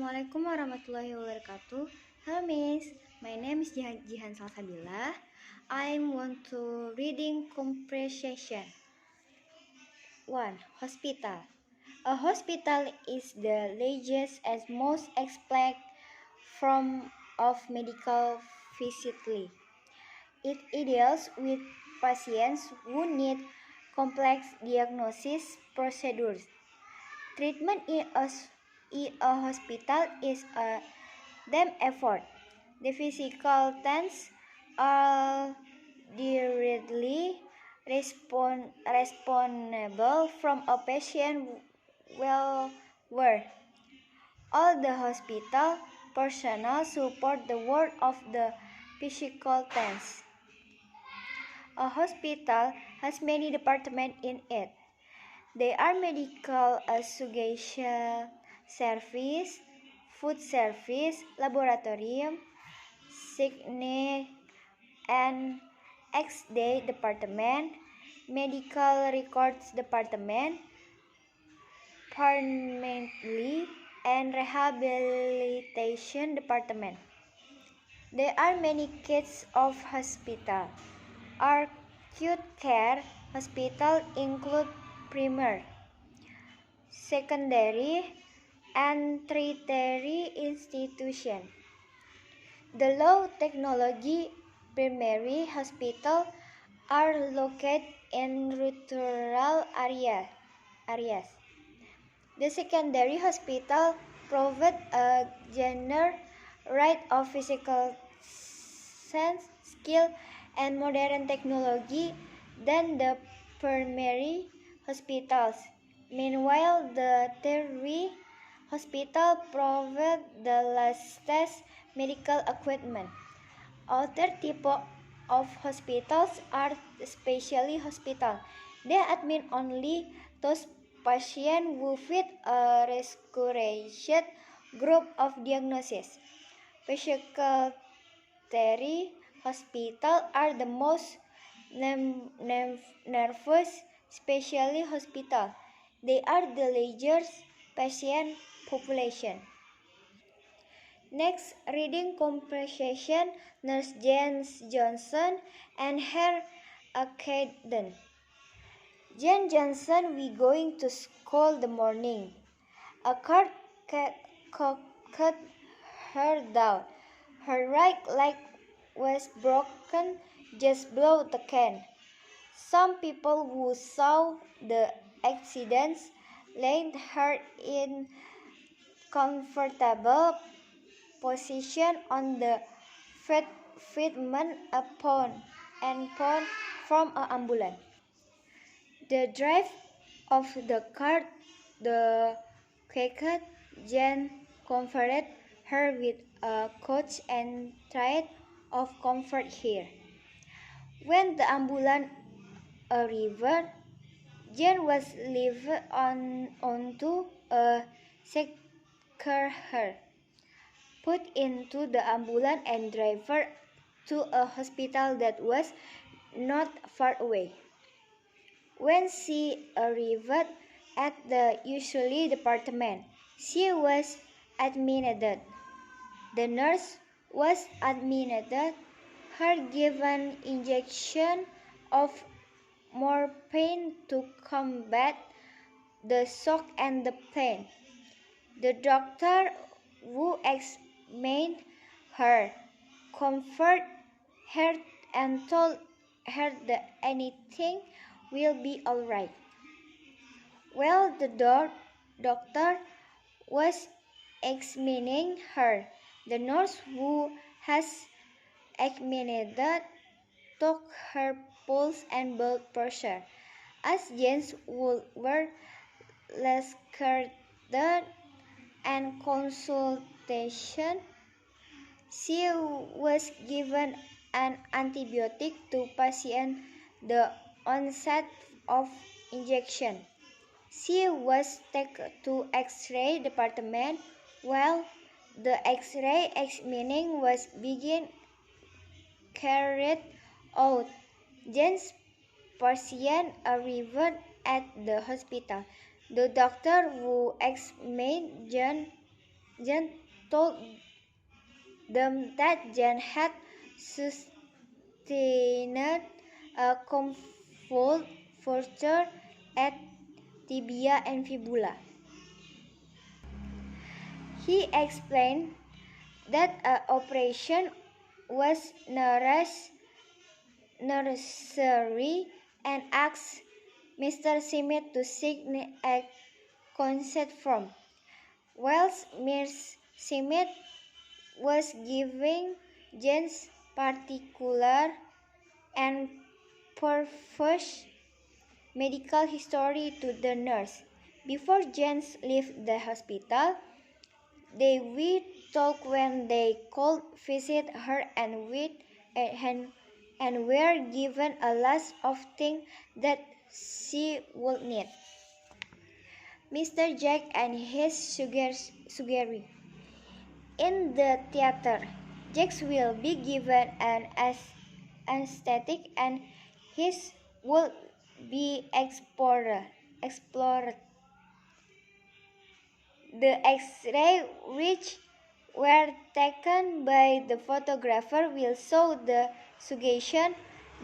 Assalamualaikum warahmatullahi wabarakatuh. Hello Miss, my name is Jihan Salsabila. I want to reading comprehension. 1. Hospital. A hospital is the largest and most complex form of medical facility. It deals with patients who need complex diagnosis procedures. Treatment in a hospital is a team effort. The physical things are directly responsible from a patient welfare. All the hospital personnel support the work of the physical things. A hospital has many departments in it. They are medical education service, food service, laboratorium, sickness and X-ray department, medical records department, pharmacy and rehabilitation department. There are many kinds of hospital. Acute care hospital include primary, secondary, and tertiary institution. The low technology primary hospital are located in rural areas. The secondary hospital provide a general right of physical sense, skill, and modern technology than the primary hospitals. Meanwhile, the tertiary hospital provide the latest medical equipment. Other types of hospitals are specialty hospitals. They admit only those patients who fit a restricted group of diagnosis. Psychiatric hospitals are the most nervous specialty hospitals. They are the largest patient population. Next, reading comprehension, Nurse Jane Johnson and her accident. Jane Johnson, we going to school the morning. A car cut her down. Her right leg was broken just below the can. Some people who saw the accident laid her in comfortable position on the pavement upon from an ambulance. The driver of the car, the quaker Jane, comforted her with a couch and tried to comfort her. When the ambulance arrived, Jane was lifted onto a stretcher, put into the ambulance and driven to a hospital that was not far away. When she arrived at the usually department, she was admitted. The nurse was admitted, her given injection of morphine to combat the shock and the pain. The doctor who examined her comforted her and told her that anything will be all right. While the doctor was examining her, the nurse who has examined took her pulse and blood pressure. As Jane's were less scared and consultation, she was given an antibiotic to patient the onset of injection. She was taken to X-ray department. While the X-ray examining was being carried out, Jane's patient arrived at the hospital. The doctor who examined Jane Jen told them that Jen had sustained a convulsed fracture at tibia and fibula. He explained that an operation was necessary and asked Mr. Smith to seek a consent from. Whilst Mr. Smith was giving Jane's particular and perverse medical history to the nurse. Before Jane left the hospital, they would talk when they could visit her and were given a list of things that she would need. Mr. Jack and his surgery. In the theater, Jack will be given an anesthetic and his will be explored. The X-ray which were taken by the photographer will show the suggestion,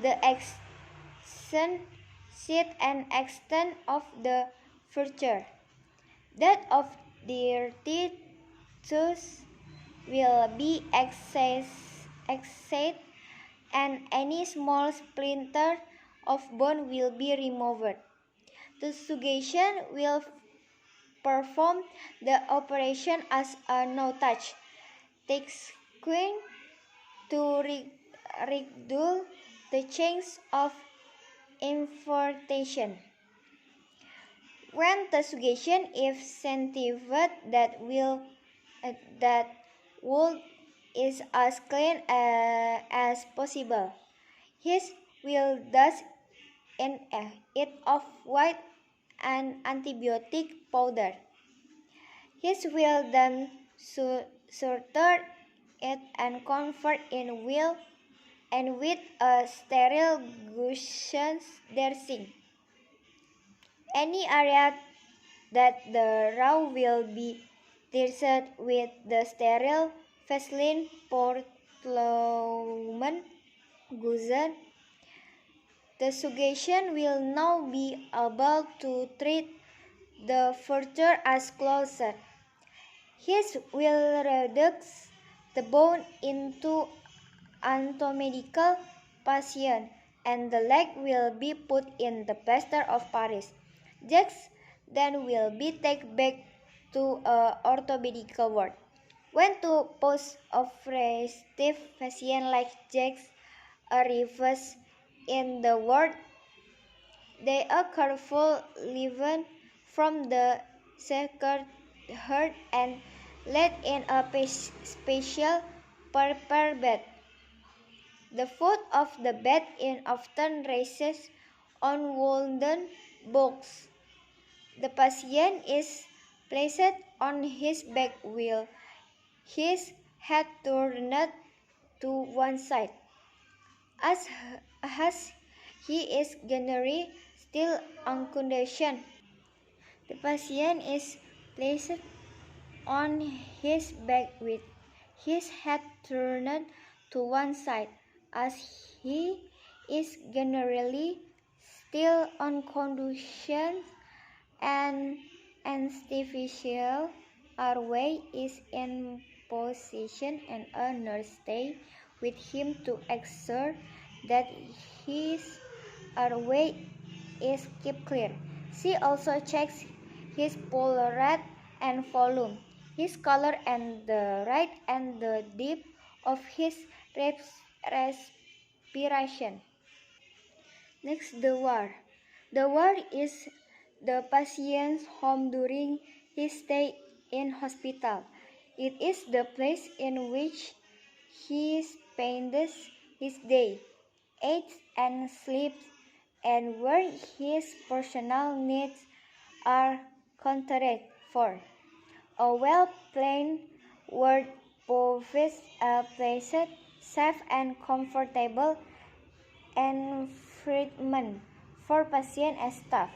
the action sheet and extent of the fracture. That of the tissues will be excised and any small splinter of bone will be removed. The surgeon will perform the operation as a no-touch, taking to reduce the chance of infiltration. When the surgeon is satisfied that wound is as clean as possible, his will dust in it of white and antibiotic powder. His will then suture it and cover in will and with a sterile gauze dressing. Any area that the raw will be dressed with the sterile Vaseline Portland gauze. The surgeon will now be able to treat the fracture as closed. His will reduce the bone into anatomical patient and the leg will be put in the plaster of Paris. Jacks then will be taken back to orthopedic ward. When two post-operative patients like Jacks arrives in the ward, they are carefully lifted from the sacred heart and laid in a special prepared bed. The foot of the bed is often rests on wooden box. The patient is placed on his back with his head turned to one side. As he is generally still unconscious, the patient is placed on his back with his head turned to one side. As he is generally still unconscious and anesthesia airway is in position and a nurse stays with him to ensure that his airway is kept clear. She also checks his pulse rate and volume, his color and the rate and the depth of his respiration. Next, the ward. The ward is the patient's home during his stay in hospital. It is the place in which he spends his day, eats and sleeps, and where his personal needs are catered for. A well-planned ward provides a pleasant, safe, and comfortable environment for patients and staff.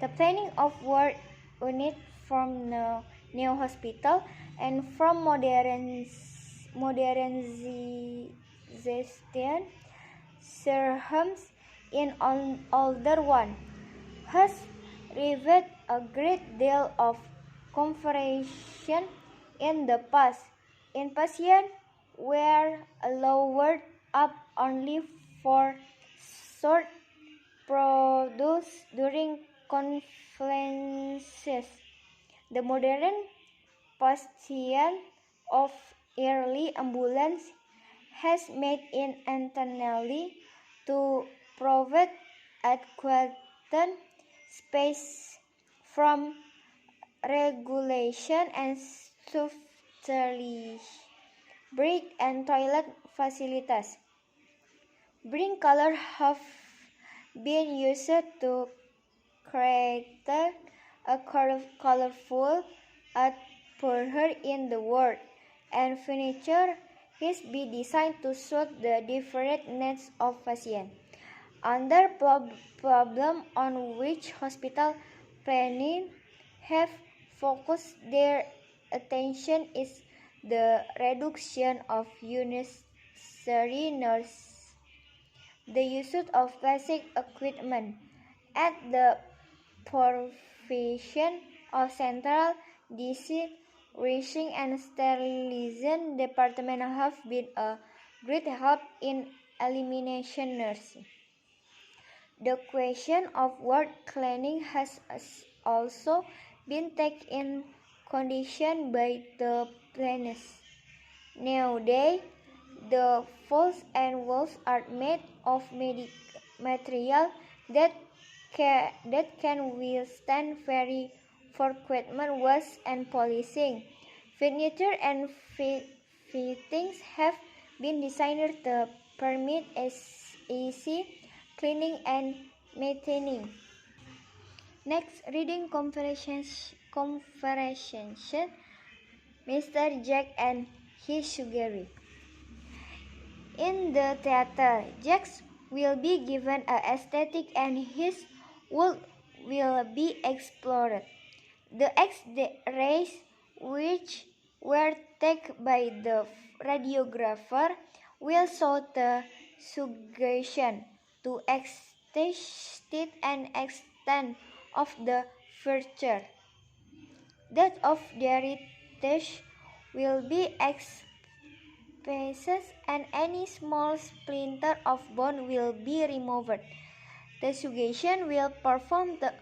The planning of ward unit from the new hospital and from modernization serums in older one has revealed a great deal of confusion in the past. In patients were lowered up only for short produced during conferences. The modern patient of early ambulance has made it intentionally to provide adequate space from regulation and substantially brick and toilet facilities. Green color have been used to create a colorful atmosphere in the world, and furniture has been designed to suit the different needs of patients. Another problem on which hospital planning have focused their attention is the reduction of unnecessary nurse. The use of plastic equipment at the provision of central disease reaching and sterilization department have been a great help in elimination nursing. The question of ward cleaning has also been taken in condition by the planners. Nowadays, the floors and walls are made of material that can withstand very frequent wash and polishing. Furniture and fittings have been designed to permit easy cleaning and maintaining. Next, reading conversation Mr. Jack and his Sugary. In the theater, Jack will be given an aesthetic and his world will be explored. The X-rays, which were taken by the radiographer, will show the suggestion to extent and extent of the fracture. That of heritage will be exposed and any small splinter of bone will be removed. The surgeon will perform the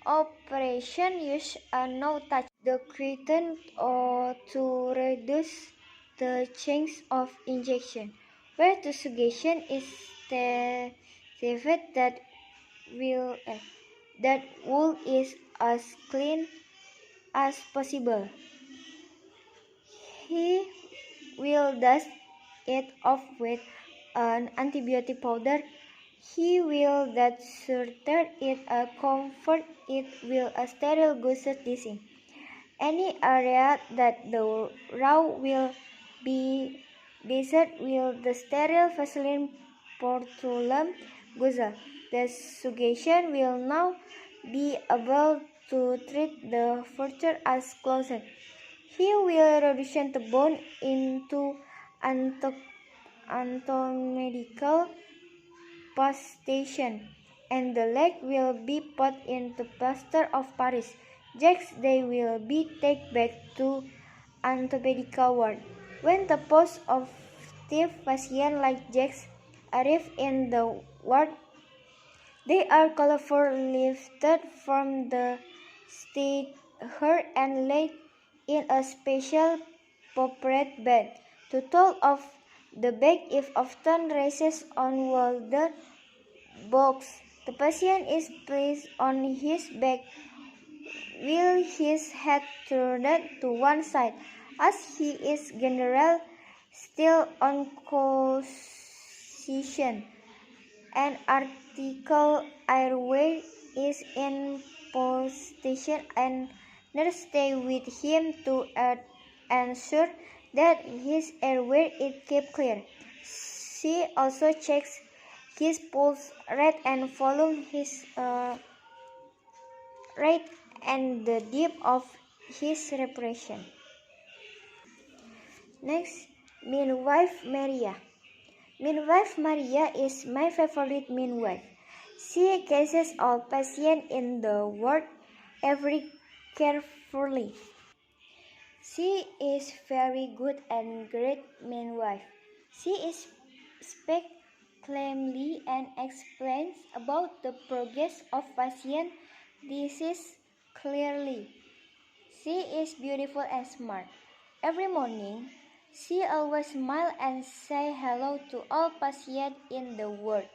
operation use a no-touch the curtain to reduce the chance of injection. Where the surgeon is satisfied that wool is as clean as possible, he will dust it off with an antibiotic powder. He will that certain it a comfort it will a sterile gusset dissing. Any area that the raw will be desert will the sterile Vaseline Portulum Guzzle. The suggestion will now be able to treat the fracture as closed. He will reduce the bone into anatomical pastation, and the leg will be put into plaster of Paris. Next, they will be taken back to orthopedic ward. When the post of stiff patient like Jacks arrive in the ward, they are colorfully lifted from the stretcher and laid in a special appropriate bed. The top of the bed is often raised on the box. The patient is placed on his back with his head turned to one side, as he is generally still unconscious. An artificial airway is in position and nurse stay with him to ensure that his airway is kept clear. She also checks his pulse rate and volume, his rate and the depth of his respiration. Next, Midwife Maria. Midwife Maria is my favorite midwife. She cases all patients in the ward very carefully. She is very good and great midwife. She is speaks calmly and explains about the progress of patient disease clearly. She is beautiful and smart. Every morning, she always smiles and say hello to all patients in the ward.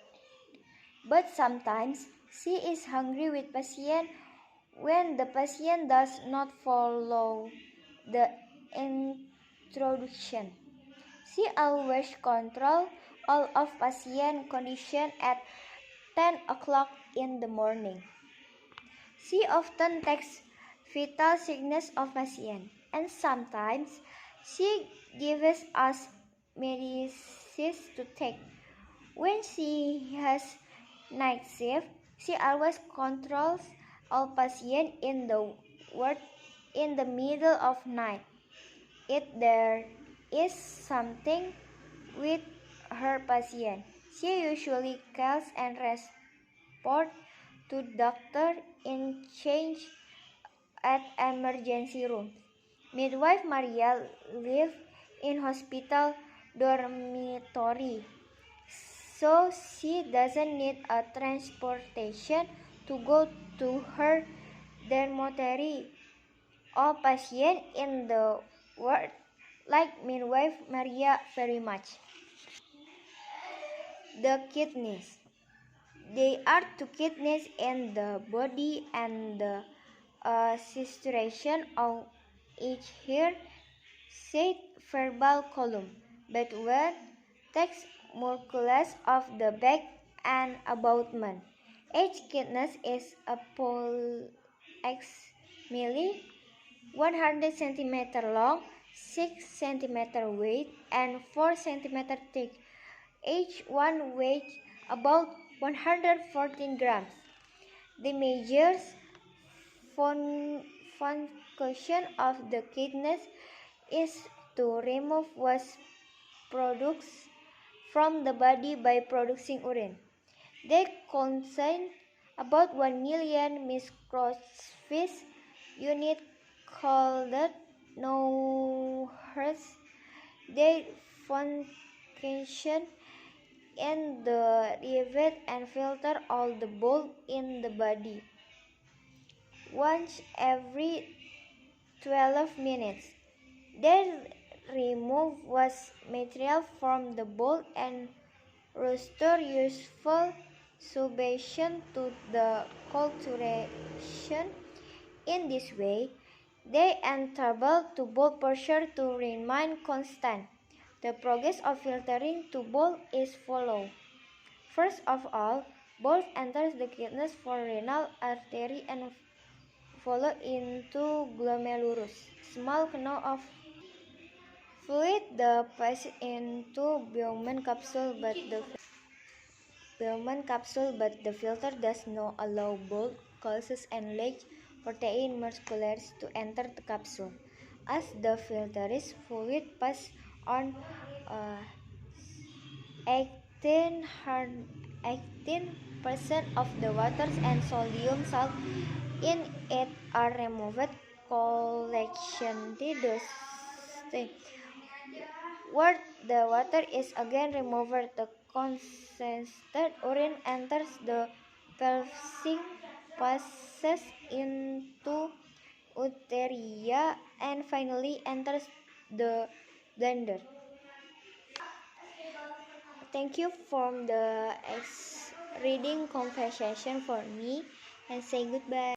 But sometimes she is hungry with patient when the patient does not follow the introduction. She always controls all of patient condition at 10 o'clock in the morning. She often takes vital signs of patient, and sometimes she gives us medicines to take. When she has night shift, she always controls all patients in the ward in the middle of night. If there is something with her patient, she usually calls and reports to doctor in charge at emergency room. Midwife Maria lives in hospital dormitory, so she doesn't need a transportation to go to her dormitory. All patients in the ward like midwife Maria very much. The kidneys. They are two kidneys in the body and the situation of each here said verbal column, but where text musculus of the back and abutment. Each kidney is approximately 100 cm long, 6 cm wide, and 4 cm thick. Each one weighs about 114 grams. The major function of the kidneys is to remove waste products from the body by producing urine. They contain about 1 million microscopic units called nodes. Their function in the rivet and filter all the bile in the body. Once every 12 minutes, they remove waste material from the bile and restore useful substance to the culturation. In this way, they enable the bile pressure to remain constant. The process of filtering to bile is followed. First of all, bile enters the kidneys for renal artery and follow into glomerulus, small canal of fluid. The passes into Bowman capsule, but the filter does not allow bulk, gases, and large protein molecules to enter the capsule. As the filtered fluid passes on, uh, 18% of the water and sodium salt in it are removed. Collection the where the water is again removed, the concentrated urine enters the pelvic, passes into urea, and finally enters the blender. Thank you for the reading conversation for me, and say goodbye.